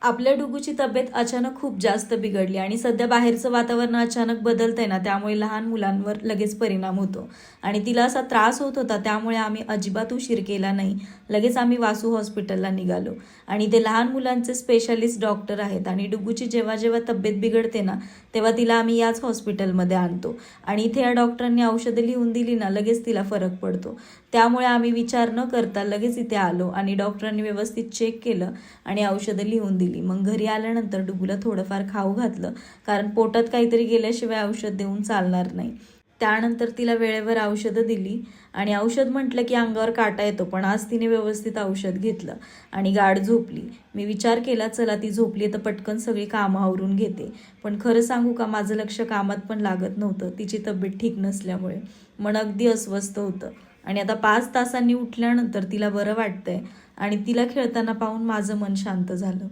आपल्या डुगूची तब्येत अचानक खूप जास्त बिघडली आणि सध्या बाहेरचं वातावरण अचानक बदलतंय ना, त्यामुळे लहान मुलांवर लगेच परिणाम होतो आणि तिला असा त्रास होत होता. त्यामुळे आम्ही अजिबात उशीर केला नाही. लगेच आम्ही वासू हॉस्पिटलला निघालो आणि ते लहान मुलांचे स्पेशालिस्ट डॉक्टर आहेत आणि डुगूची जेव्हा जेव्हा तब्येत बिघडते ना, तेव्हा तिला आम्ही याच हॉस्पिटलमध्ये आणतो आणि इथे या डॉक्टरांनी औषधं लिहून दिली ना, लगेच तिला फरक पडतो. त्यामुळे आम्ही विचार न करता लगेच इथे आलो आणि डॉक्टरांनी व्यवस्थित चेक केलं आणि औषधं लिहून दिली. मग घरी आल्यानंतर डुगूला थोडंफार खाऊ घातलं, कारण पोटात काहीतरी गेल्याशिवाय औषध देऊन चालणार नाही. त्यानंतर तिला वेळेवर औषधं दिली आणि औषध म्हटलं की अंगावर काटा येतो, पण आज तिने व्यवस्थित औषध घेतलं आणि गाढ झोपली. मी विचार केला, चला ती झोपली तर पटकन सगळी कामं आवरून घेते. पण खरं सांगू का, माझं लक्ष कामात पण लागत नव्हतं तिची तब्येत ठीक नसल्यामुळे. मन अगदी अस्वस्थ होतं आणि आता 5 तासांनी उठल्यानंतर तिला बरं वाटतंय आणि तिला खेळताना पाहून माझं मन शांत झालं.